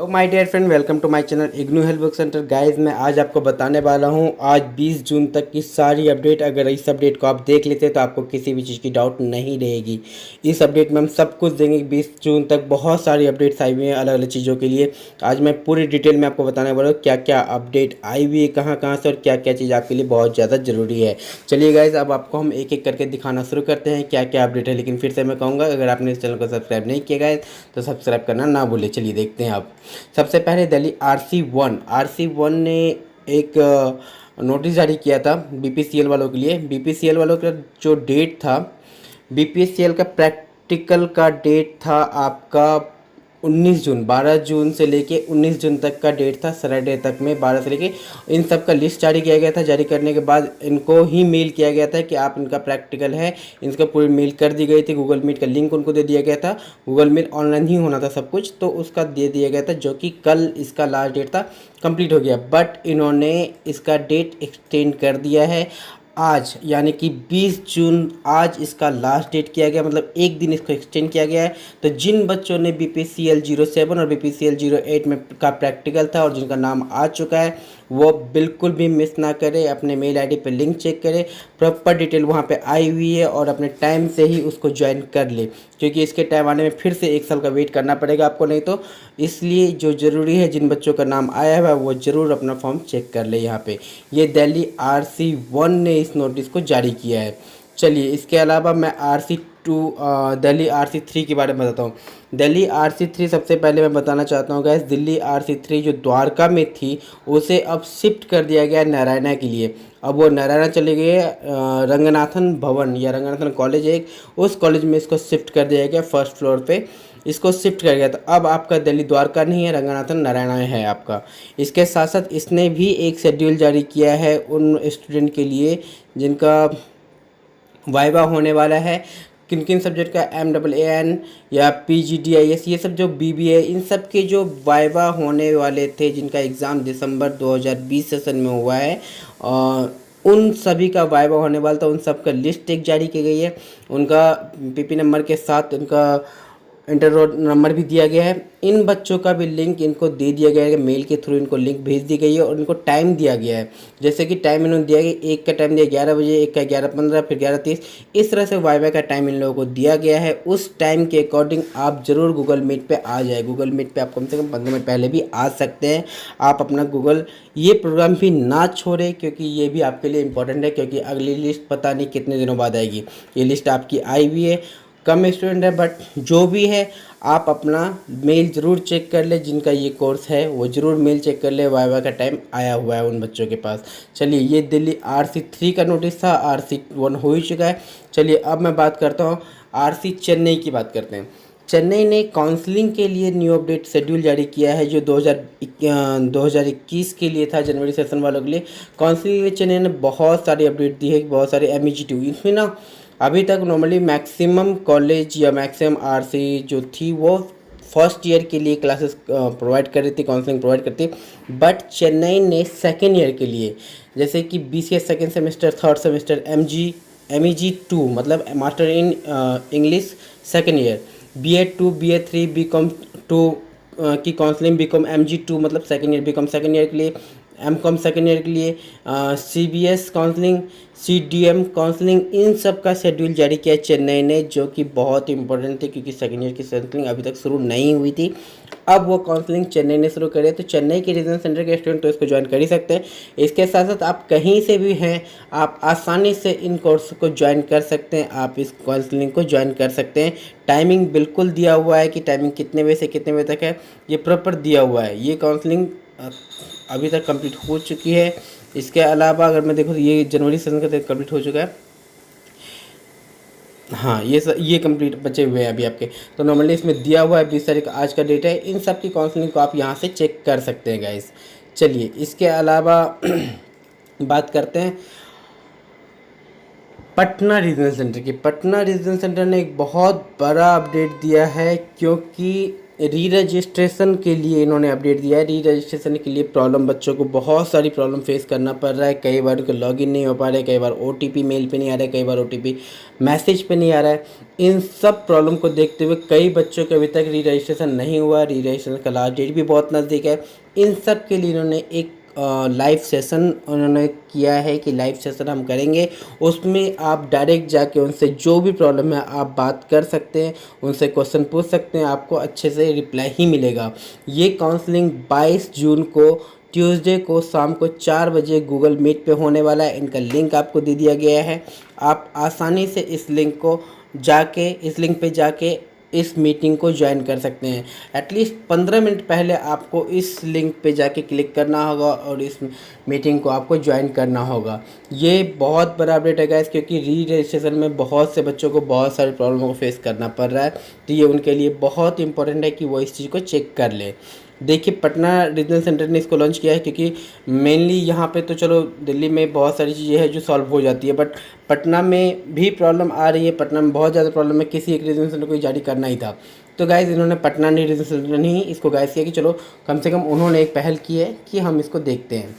तो my dear friend, welcome to my channel IGNOU help book centre. Guys, मैं आज आपको बताने वाला हूं आज 20 जून तक की सारी अपडेट। अगर इस अपडेट को आप देख लेते तो आपको किसी भी चीज़ की डाउट नहीं रहेगी। इस अपडेट में हम सब कुछ देंगे। 20 जून तक बहुत सारी अपडेट्स आई हुई हैं अलग अलग चीज़ों के लिए। आज मैं पूरी डिटेल में आपको बताने वाला हूँ क्या क्या अपडेट आई हुई है, कहाँ कहाँ से, और क्या क्या चीज़ आपके लिए बहुत ज़्यादा ज़रूरी है। चलिए गाइज, अब आपको हम एक एक करके दिखाना शुरू करते हैं क्या क्या अपडेट है। लेकिन फिर से मैं कहूँगा, अगर आपने इस चैनल को सब्सक्राइब नहीं किया गाइज तो सब्सक्राइब करना ना भूलें। चलिए देखते हैं आप। सबसे पहले दिल्ली RC1 ने एक नोटिस जारी किया था BPCL वालों के लिए। BPCL वालों का जो डेट था, BPCL का प्रैक्टिकल का डेट था आपका 19 जून। 12 जून से लेके 19 जून तक का डेट था, सैटरडे तक में 12 से लेके। इन सब का लिस्ट जारी किया गया था। जारी करने के बाद इनको ही मेल किया गया था कि आप इनका प्रैक्टिकल है। इनका पूरी मेल कर दी गई थी। गूगल मीट का लिंक उनको दे दिया गया था। गूगल मीट ऑनलाइन ही होना था सब कुछ, तो उसका दे दिया गया था, जो कि कल इसका लास्ट डेट था, कंप्लीट हो गया। बट इन्होंने इसका डेट एक्सटेंड कर दिया है आज, यानी कि 20 जून आज इसका लास्ट डेट किया गया, मतलब एक दिन इसको एक्सटेंड किया गया है। तो जिन बच्चों ने BPCL 07 और BPCL 08 में का प्रैक्टिकल था और जिनका नाम आ चुका है, वो बिल्कुल भी मिस ना करें। अपने मेल आईडी पे लिंक चेक करें, प्रॉपर डिटेल वहाँ पे आई हुई है, और अपने टाइम से ही उसको ज्वाइन कर ले, क्योंकि इसके टाइम आने में फिर से 1 साल का वेट करना पड़ेगा आपको, नहीं तो। इसलिए जो ज़रूरी है, जिन बच्चों का नाम आया हुआ है वो ज़रूर अपना फॉर्म चेक कर ले। यहाँ पे ये दिल्ली RC1 ने इस नोटिस को जारी किया है। चलिए, इसके अलावा मैं दिल्ली RC3 के बारे में बताता हूँ। दिल्ली RC3 सबसे पहले मैं बताना चाहता हूँ गैस, दिल्ली RC3 जो द्वारका में थी उसे अब शिफ्ट कर दिया गया नारायणा के लिए। अब वो नारायणा चले गए, रंगनाथन भवन या रंगनाथन कॉलेज है एक, उस कॉलेज में इसको शिफ्ट कर दिया गया। फर्स्ट फ्लोर पे इसको शिफ्ट कर गया। तो अब आपका दिल्ली द्वारका नहीं है, रंगनाथन नारायणा है आपका। इसके साथ साथ इसने भी एक शेड्यूल जारी किया है उन स्टूडेंट के लिए जिनका वाइवा होने वाला है। किन किन सब्जेक्ट का, MAAN या PGDIS, ये सब जो BBA, इन सब के जो वाइवा होने वाले थे, जिनका एग्ज़ाम दिसंबर 2020 सेशन में हुआ है, उन सभी का वाइवा होने वाला था। उन सब का लिस्ट एक जारी की गई है। उनका PP नंबर के साथ उनका इंटर रोल नंबर भी दिया गया है। इन बच्चों का भी लिंक इनको दे दिया गया है, मेल के थ्रू इनको लिंक भेज दी गई है, और इनको टाइम दिया गया है। जैसे कि टाइम इन्होंने दिया गया, एक का टाइम दिया 11 बजे, एक का 11:15, फिर 11:30, इस तरह से वाइवा का टाइम इन लोगों को दिया गया है। उस टाइम के अकॉर्डिंग आप ज़रूर गूगल मीट पे आ जाए। गूगल मीट पे आप कम से कम 15 मिनट पहले भी आ सकते हैं। आप अपना गूगल ये प्रोग्राम भी ना छोड़ें, क्योंकि ये भी आपके लिए इंपॉर्टेंट है, क्योंकि अगली लिस्ट पता नहीं कितने दिनों बाद आएगी। ये लिस्ट आपकी आई हुई है, कम स्टूडेंट है, बट जो भी है आप अपना मेल ज़रूर चेक कर ले। जिनका ये कोर्स है वो ज़रूर मेल चेक कर ले, वाइवा का टाइम आया हुआ है उन बच्चों के पास। चलिए, ये दिल्ली RC3 का नोटिस था। RC1 हो ही चुका है। चलिए, अब मैं बात करता हूँ RC चेन्नई की। बात करते हैं। चेन्नई ने काउंसलिंग के लिए न्यू अपडेट शेड्यूल जारी किया है, जो 2021 के लिए था, जनवरी सेशन वालों के लिए। काउंसलिंग के लिए चेन्नई ने बहुत सारी अपडेट दी है, बहुत सारे MEG2। इसमें ना अभी तक नॉर्मली मैक्सिमम कॉलेज या मैक्सिमम RC जो थी वो फर्स्ट ईयर के लिए क्लासेस प्रोवाइड कर रही थी, काउंसलिंग प्रोवाइड करती। बट चेन्नई ने सेकेंड ईयर के लिए, जैसे कि BCA second semester, third semester, MEG2 मतलब master in English second year, BA2, BA3, BCom 2 की काउंसलिंग, BCom MG2 मतलब second year, BCom second year के लिए, MCom सेकेंड ईयर के लिए, CBS काउंसलिंग, CDM काउंसलिंग, इन सब का शेड्यूल जारी किया चेन्नई ने, जो कि बहुत इंपॉर्टेंट थे, क्योंकि सेकेंड ईयर की काउंसलिंग अभी तक शुरू नहीं हुई थी। अब वो काउंसलिंग चेन्नई ने शुरू करी है। तो चेन्नई के रीजनल सेंटर के स्टूडेंट तो इसको ज्वाइन कर ही सकते हैं। इसके साथ साथ आप कहीं से भी हैं, आप आसानी से इन कोर्स को ज्वाइन कर सकते हैं। आप इस काउंसलिंग को ज्वाइन कर सकते हैं। टाइमिंग बिल्कुल दिया हुआ है कि टाइमिंग कितने बजे से कितने बजे तक है, ये प्रॉपर दिया हुआ है। ये काउंसलिंग अभी तक कंप्लीट हो चुकी है। इसके अलावा अगर मैं देखूँ तो ये जनवरी सेशन का कंप्लीट हो चुका है। हाँ, ये कंप्लीट बचे हुए हैं अभी आपके। तो नॉर्मली इसमें दिया हुआ है 20 तारीख आज का डेट है। इन सब की काउंसलिंग को आप यहाँ से चेक कर सकते हैं गाइस। चलिए, इसके अलावा बात करते हैं पटना रीजनल सेंटर की। पटना रीजनल सेंटर ने एक बहुत बड़ा अपडेट दिया है, क्योंकि री रजिस्ट्रेशन के लिए इन्होंने अपडेट दिया है। री रजिस्ट्रेशन के लिए प्रॉब्लम, बच्चों को बहुत सारी प्रॉब्लम फेस करना पड़ रहा है। कई बार उनका लॉगिन नहीं हो पा रहा है, कई बार ओटीपी मेल पे नहीं आ रहा है, कई बार ओटीपी मैसेज पे नहीं आ रहा है। इन सब प्रॉब्लम को देखते हुए कई बच्चों के अभी तक री रजिस्ट्रेशन नहीं हुआ। री रजिस्ट्रेशन का लास्ट डेट भी बहुत नज़दीक है। इन सब के लिए इन्होंने एक लाइव सेशन उन्होंने किया है कि लाइव सेशन हम करेंगे, उसमें आप डायरेक्ट जाके उनसे जो भी प्रॉब्लम है आप बात कर सकते हैं, उनसे क्वेश्चन पूछ सकते हैं, आपको अच्छे से रिप्लाई ही मिलेगा। ये काउंसलिंग 22 जून को ट्यूसडे को शाम को 4 बजे गूगल मीट पे होने वाला है। इनका लिंक आपको दे दिया गया है। आप आसानी से इस लिंक पे जाके इस मीटिंग को ज्वाइन कर सकते हैं। एटलीस्ट 15 मिनट पहले आपको इस लिंक पे जाके क्लिक करना होगा और इस मीटिंग को आपको ज्वाइन करना होगा। ये बहुत बड़ा अपडेट है गाइस, क्योंकि री रजिस्ट्रेशन में बहुत से बच्चों को बहुत सारे प्रॉब्लमों को फेस करना पड़ रहा है। तो ये उनके लिए बहुत इंपॉर्टेंट है कि वो इस चीज़ को चेक कर ले। देखिए, पटना रीजनल सेंटर ने इसको लॉन्च किया है, क्योंकि मेनली यहाँ पे तो चलो दिल्ली में बहुत सारी चीज़ें हैं जो सॉल्व हो जाती है, बट पटना में भी प्रॉब्लम आ रही है। पटना में बहुत ज़्यादा प्रॉब्लम है, किसी एक रीजनल सेंटर को जारी करना ही था। तो गाइज़ इन्होंने पटना नहीं रीजनल सेंटर नहीं इसको गाइस किया कि चलो कम से कम उन्होंने एक पहल की है कि हम इसको देखते हैं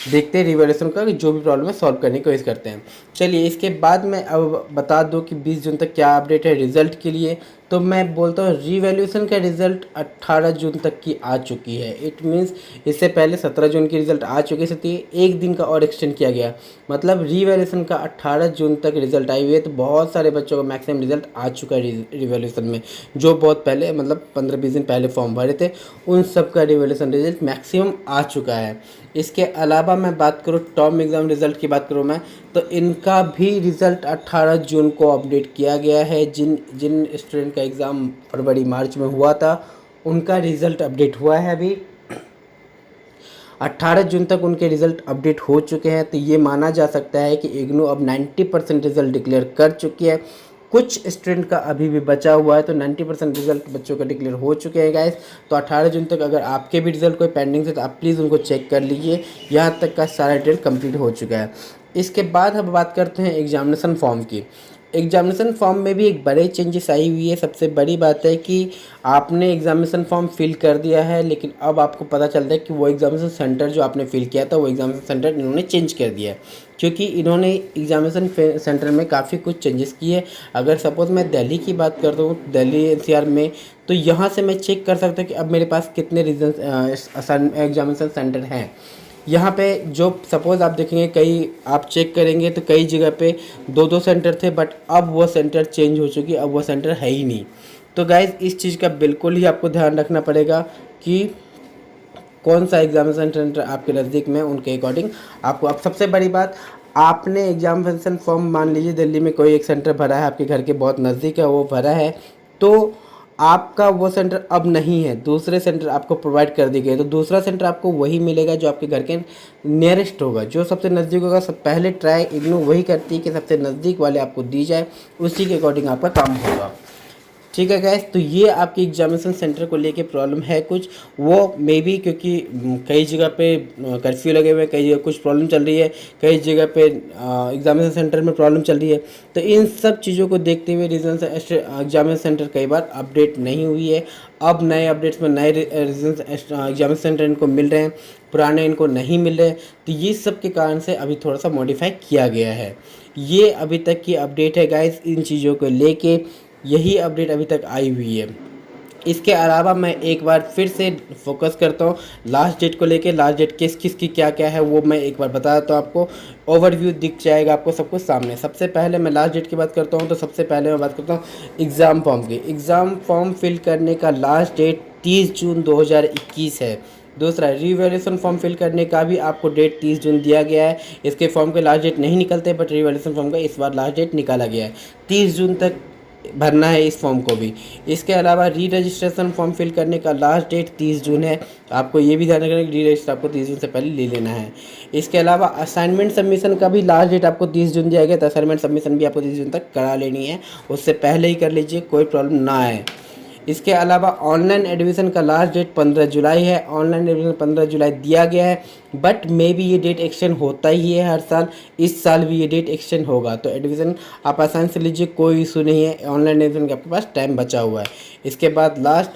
रिवैल्यूएशन का, जो भी प्रॉब्लम है सॉल्व करने की कोशिश करते हैं। चलिए, इसके बाद मैं अब बता दूं कि 20 जून तक क्या अपडेट है रिज़ल्ट के लिए। तो मैं बोलता हूँ रिवैल्यूएशन का रिज़ल्ट 18 जून तक की आ चुकी है। इट मीन्स इससे पहले 17 जून की रिज़ल्ट आ चुकी थी, एक दिन का और एक्सटेंड किया गया। मतलब रिवैल्यूएशन का 18 जून तक रिज़ल्ट आई हुई है। तो बहुत सारे बच्चों का मैक्सिमम रिज़ल्ट आ चुका है रिवैल्यूएशन में, जो बहुत पहले मतलब 15-20 दिन पहले फॉर्म भरे थे, उन सब का रिवैल्यूएशन रिज़ल्ट मैक्सिमम आ चुका है। इसके अलावा मैं बात करूँ टर्म एग्ज़ाम रिज़ल्ट की बात करूँ मैं, तो इनका भी रिज़ल्ट 18 जून को अपडेट किया गया है। जिन स्टूडेंट का एग्ज़ाम फरवरी मार्च में हुआ था, उनका रिज़ल्ट अपडेट हुआ है। अभी 18 जून तक उनके रिज़ल्ट अपडेट हो चुके हैं। तो ये माना जा सकता है कि इग्नू अब 90% रिज़ल्ट डिक्लेयर कर चुकी है। कुछ स्टूडेंट का अभी भी बचा हुआ है, तो 90% रिज़ल्ट बच्चों का डिक्लेयर हो चुके हैं गाइस। तो 18 जून तक अगर आपके भी रिज़ल्ट कोई पेंडिंग थे तो आप प्लीज़ उनको चेक कर लीजिए। यहाँ तक का सारा डिटेल कंप्लीट हो चुका है। इसके बाद हम बात करते हैं एग्जामिनेशन फॉर्म की। एग्जामिनेशन फॉर्म में भी एक बड़े चेंजेस आई हुई है। सबसे बड़ी बात है कि आपने एग्जामिनेशन फॉर्म फिल कर दिया है, लेकिन अब आपको पता चलता है कि वो एग्जामिनेशन सेंटर जो आपने फिल किया था वो एग्जामिनेशन सेंटर इन्होंने चेंज कर दिया है, क्योंकि इन्होंने एग्जामिनेशन सेंटर में काफ़ी कुछ चेंजेस किए। अगर सपोज़ मैं दिल्ली की बात करता हूँ, दिल्ली एनसीआर में, तो यहाँ से मैं चेक कर सकता हूँ कि अब मेरे पास कितने एग्जामिनेशन सेंटर हैं। यहाँ पे जो सपोज़ आप देखेंगे, कई आप चेक करेंगे तो कई जगह पे 2-2 सेंटर थे, बट अब वो सेंटर चेंज हो चुकी है, अब वो सेंटर है ही नहीं। तो गाइज़ इस चीज़ का बिल्कुल ही आपको ध्यान रखना पड़ेगा कि कौन सा एग्जामिनेशन सेंटर आपके नज़दीक में, उनके अकॉर्डिंग आपको। अब सबसे बड़ी बात, आपने एग्जामिनेशन फॉर्म मान लीजिए दिल्ली में कोई एक सेंटर भरा है, आपके घर के बहुत नज़दीक है, वो भरा है, तो आपका वो सेंटर अब नहीं है, दूसरे सेंटर आपको प्रोवाइड कर दी गई। तो दूसरा सेंटर आपको वही मिलेगा जो आपके घर के नियरेस्ट होगा, जो सबसे नज़दीक होगा। सब पहले ट्राई इग्नू वही करती है कि सबसे नज़दीक वाले आपको दी जाए, उसी के अकॉर्डिंग आपका काम होगा। ठीक है गैस, तो ये आपकी एग्जामिनेशन सेंटर को लेके प्रॉब्लम है कुछ, वो मे बी क्योंकि कई जगह पे कर्फ्यू लगे हुए हैं, कई जगह कुछ प्रॉब्लम चल रही है, कई जगह पे एग्जामिनेशन सेंटर में प्रॉब्लम चल रही है। तो इन सब चीज़ों को देखते हुए रीजन एग्जामिनेशन सेंटर कई बार अपडेट नहीं हुई है। अब नए अपडेट्स में नए रीजन एग्जामिनेशन सेंटर इनको मिल रहे हैं, पुराने इनको नहीं मिल रहे। तो ये सब के कारण से अभी थोड़ा सा मॉडिफाई किया गया है। ये अभी तक की अपडेट है गाइस इन चीज़ों को लेके, यही अपडेट अभी तक आई हुई है। इसके अलावा मैं एक बार फिर से फोकस करता हूँ लास्ट डेट को लेके। लास्ट डेट किस किस की क्या क्या है वो मैं एक बार बता देता हूँ आपको, ओवरव्यू दिख जाएगा आपको सब कुछ सामने। सबसे पहले मैं लास्ट डेट की बात करता हूँ, तो सबसे पहले मैं बात करता हूँ एग्ज़ाम फॉर्म की। एग्ज़ाम फॉर्म फिल करने का लास्ट डेट 30 जून 2021 है। दूसरा, रिवैल्यूएशन फॉर्म फिल करने का भी आपको डेट 30 जून दिया गया है। इसके फॉर्म के लास्ट डेट नहीं निकलते, बट रिवैल्यूएशन फॉर्म का इस बार लास्ट डेट निकाला गया है, 30 जून तक भरना है इस फॉर्म को भी। इसके अलावा री रजिस्ट्रेशन फॉर्म फिल करने का लास्ट डेट 30 जून है। आपको ये भी ध्यान रखना है कि री रजिस्टर आपको 30 जून से पहले ले लेना है। इसके अलावा असाइनमेंट सबमिशन का भी लास्ट डेट आपको 30 जून दिया गया, तो असाइनमेंट सबमिशन भी आपको 30 जून तक करा लेनी है, उससे पहले ही कर लीजिए, कोई प्रॉब्लम ना आए। इसके अलावा ऑनलाइन एडमिशन का लास्ट डेट 15 जुलाई है। ऑनलाइन एडमिशन 15 जुलाई दिया गया है, बट मे बी ये डेट एक्सटेंड होता ही है हर साल, इस साल भी ये डेट एक्सटेंड होगा। तो एडमिशन आप आसानी से लीजिए, कोई इशू नहीं है, ऑनलाइन एडमिशन का आपके पास टाइम बचा हुआ है। इसके बाद last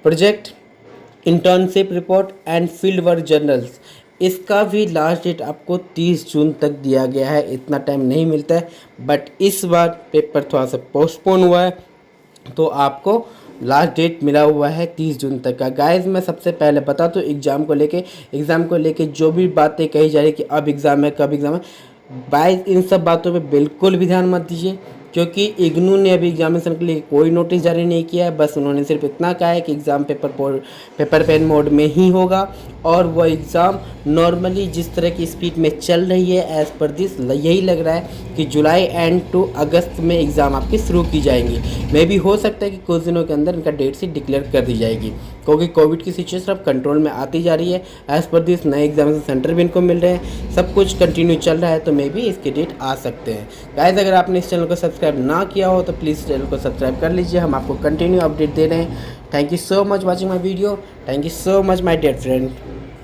project, internship report and field work journals, इसका भी लास्ट डेट आपको 30 जून तक दिया गया है। इतना टाइम नहीं मिलता है, बट इस बार पेपर थोड़ा सा पोस्टपोन हुआ है, तो आपको लास्ट डेट मिला हुआ है 30 जून तक का। गाइस मैं सबसे पहले बता दूँ एग्ज़ाम को लेके जो भी बातें कही जा रही कि अब एग्ज़ाम है, कब एग्ज़ाम है, गाइस इन सब बातों पे बिल्कुल भी ध्यान मत दीजिए, क्योंकि इग्नू ने अभी एग्जामिनेशन के लिए कोई नोटिस जारी नहीं किया है। बस उन्होंने सिर्फ इतना कहा है कि एग्ज़ाम पेपर पेन मोड में ही होगा, और वह एग्ज़ाम नॉर्मली जिस तरह की स्पीड में चल रही है एज़ पर दिस यही लग रहा है कि जुलाई एंड टू अगस्त में एग्ज़ाम आपकी शुरू की जाएंगी। मे भी हो सकता है कि कुछ दिनों के अंदर इनका डेट सी डिक्लेयर कर दी जाएगी, क्योंकि कोविड की सिचुएशन अब कंट्रोल में आती जा रही है। एज़ पर दिस नए एग्जामिनेशन सेंटर भी इनको मिल रहे हैं, सब कुछ कंटिन्यू चल रहा है, तो मे भी इसके डेट आ सकते हैं। गाइस अगर आपने इस चैनल को सब्सक्राइब ना किया हो तो प्लीज़ चैनल को सब्सक्राइब कर लीजिए, हम आपको कंटिन्यू अपडेट दे रहे हैं। Thank you so much watching my video, thank you so much my dear friend.